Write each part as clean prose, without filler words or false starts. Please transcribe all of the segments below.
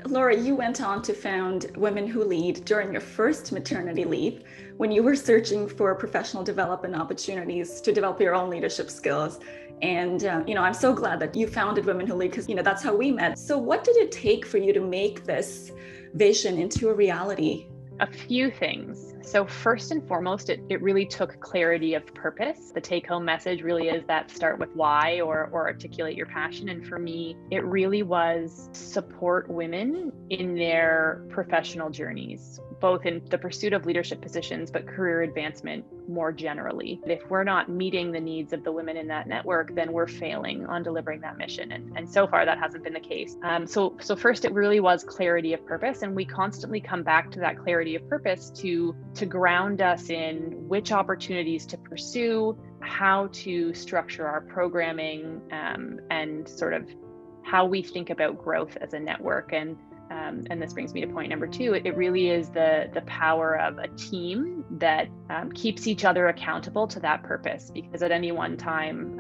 Laura, you went on to found Women Who Lead during your first maternity leave when you were searching for professional development opportunities to develop your own leadership skills. And, I'm so glad that you founded Women Who Lead because, that's how we met. So, what did it take for you to make this vision into a reality? A few things. So first and foremost, it really took clarity of purpose. The take-home message really is that start with why or articulate your passion. And for me, it really was support women in their professional journeys, both in the pursuit of leadership positions, but career advancement more generally. If we're not meeting the needs of the women in that network, then we're failing on delivering that mission. And so far, that hasn't been the case. So first, it really was clarity of purpose. And we constantly come back to that clarity of purpose to ground us in which opportunities to pursue, how to structure our programming, and sort of how we think about growth as a network. And this brings me to point number two. It really is the power of a team that keeps each other accountable to that purpose, because at any one time,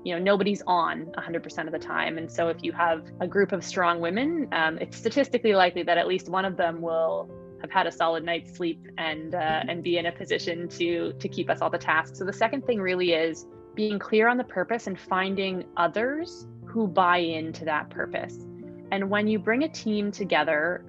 nobody's on 100% of the time. And so if you have a group of strong women, it's statistically likely that at least one of them will have had a solid night's sleep and be in a position to keep us all the tasks. So the second thing really is being clear on the purpose and finding others who buy into that purpose. And when you bring a team together,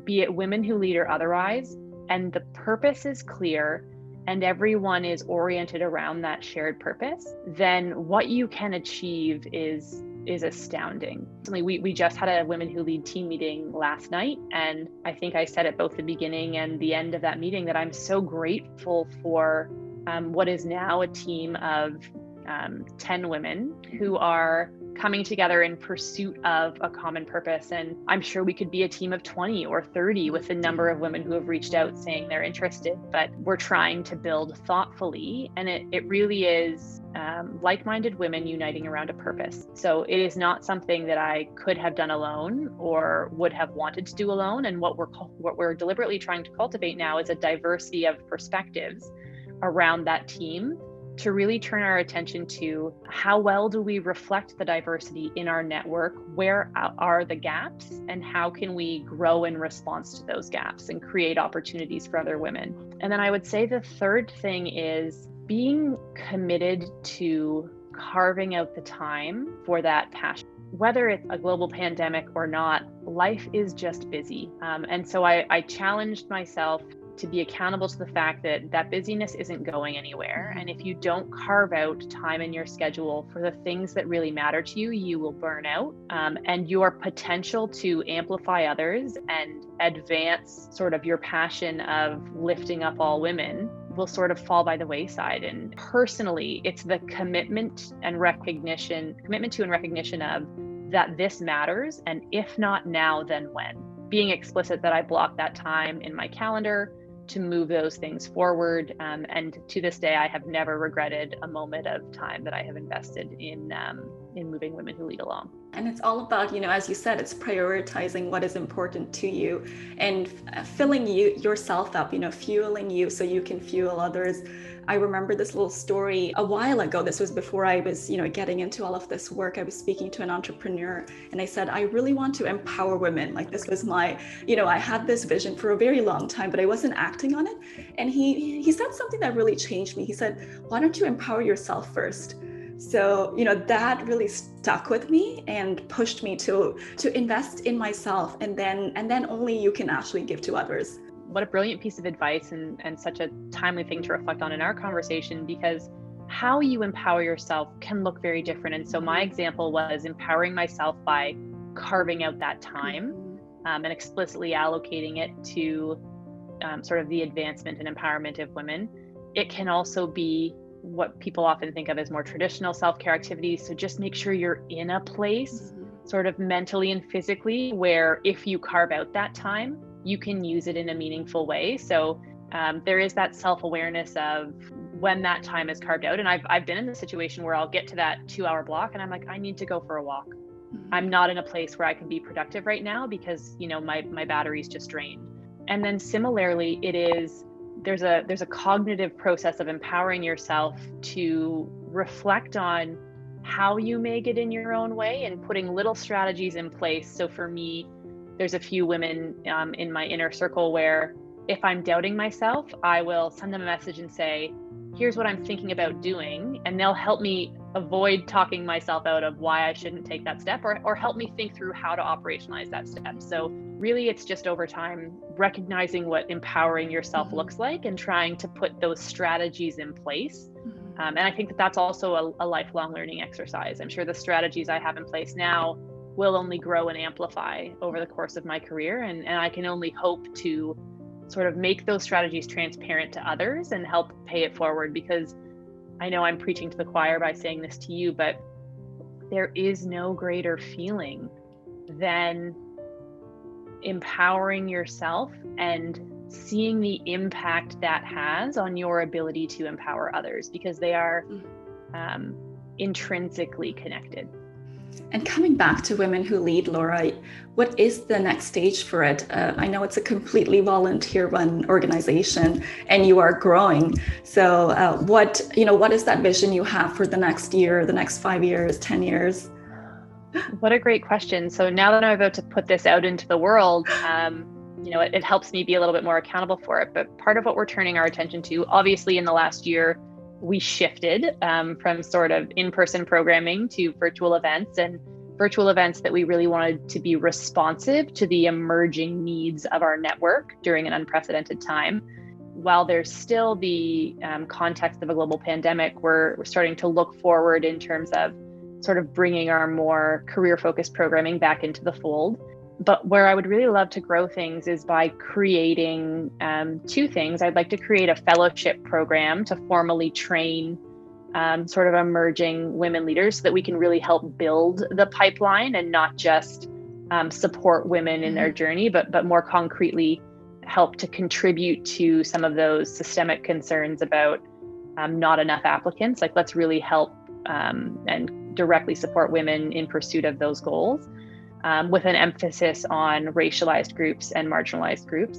be it Women Who Lead or otherwise, and the purpose is clear and everyone is oriented around that shared purpose, then what you can achieve is astounding. We just had a Women Who Lead team meeting last night, and I think I said at both the beginning and the end of that meeting that I'm so grateful for what is now a team of 10 women who are coming together in pursuit of a common purpose. And I'm sure we could be a team of 20 or 30 with the number of women who have reached out saying they're interested, but we're trying to build thoughtfully. And it really is like-minded women uniting around a purpose. So it is not something that I could have done alone or would have wanted to do alone. And what we're deliberately trying to cultivate now is a diversity of perspectives around that team, to really turn our attention to how well do we reflect the diversity in our network, where are the gaps, and how can we grow in response to those gaps and create opportunities for other women. And then I would say the third thing is being committed to carving out the time for that passion. Whether it's a global pandemic or not, life is just busy. And so I challenged myself to be accountable to the fact that busyness isn't going anywhere. And if you don't carve out time in your schedule for the things that really matter to you, you will burn out. And your potential to amplify others and advance sort of your passion of lifting up all women will sort of fall by the wayside. And personally, it's the commitment to and recognition of that this matters. And if not now, then when? Being explicit that I block that time in my calendar to move those things forward. And to this day, I have never regretted a moment of time that I have invested in moving Women Who Lead along. And it's all about, as you said, it's prioritizing what is important to you and filling yourself up, fueling you so you can fuel others. I remember this little story a while ago. This was before I was, getting into all of this work. I was speaking to an entrepreneur and I said, I really want to empower women. Like this was my, I had this vision for a very long time, but I wasn't acting on it. And he said something that really changed me. He said, why don't you empower yourself first? So, that really stuck with me and pushed me to invest in myself, and then only you can actually give to others. What a brilliant piece of advice and such a timely thing to reflect on in our conversation, because how you empower yourself can look very different. And so my example was empowering myself by carving out that time and explicitly allocating it to sort of the advancement and empowerment of women. It can also be what people often think of as more traditional self-care activities. So just make sure you're in a place sort of mentally and physically where if you carve out that time, you can use it in a meaningful way. So there is that self-awareness of when that time is carved out. And I've been in the situation where I'll get to that 2-hour block and I'm like, I need to go for a walk. I'm not in a place where I can be productive right now because, my battery's just drained. And then similarly, there's a cognitive process of empowering yourself to reflect on how you make it in your own way and putting little strategies in place. So for me, there's a few women in my inner circle where if I'm doubting myself, I will send them a message and say, here's what I'm thinking about doing. And they'll help me avoid talking myself out of why I shouldn't take that step, or help me think through how to operationalize that step. So really, it's just over time recognizing what empowering yourself looks like and trying to put those strategies in place. And I think that that's also a lifelong learning exercise. I'm sure the strategies I have in place now will only grow and amplify over the course of my career. And I can only hope to sort of make those strategies transparent to others and help pay it forward, because I know I'm preaching to the choir by saying this to you, but there is no greater feeling than empowering yourself and seeing the impact that has on your ability to empower others, because they are intrinsically connected. And coming back to Women Who Lead, Laura, what is the next stage for it? I know it's a completely volunteer-run organization, and you are growing. So, what is that vision you have for the next year, the next 5 years, 10 years? What a great question. So now that I'm about to put this out into the world, it helps me be a little bit more accountable for it. But part of what we're turning our attention to, obviously, in the last year, we shifted from sort of in-person programming to virtual events, and virtual events that we really wanted to be responsive to the emerging needs of our network during an unprecedented time. While there's still the context of a global pandemic, we're starting to look forward in terms of sort of bringing our more career-focused programming back into the fold. But where I would really love to grow things is by creating two things. I'd like to create a fellowship program to formally train sort of emerging women leaders so that we can really help build the pipeline and not just support women in their journey, but more concretely help to contribute to some of those systemic concerns about not enough applicants. Like, let's really help and directly support women in pursuit of those goals. With an emphasis on racialized groups and marginalized groups.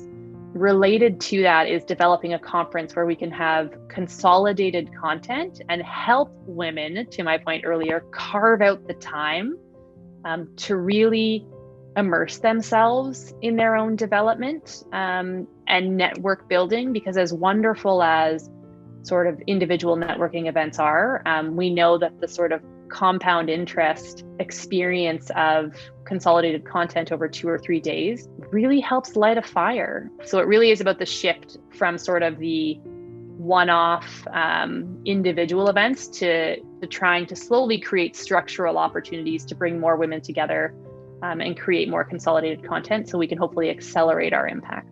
Related to that is developing a conference where we can have consolidated content and help women, to my point earlier, carve out the time to really immerse themselves in their own development and network building. Because as wonderful as sort of individual networking events are, we know that the sort of compound interest experience of consolidated content over 2 or 3 days really helps light a fire. So it really is about the shift from sort of the one-off individual events to trying to slowly create structural opportunities to bring more women together and create more consolidated content so we can hopefully accelerate our impact.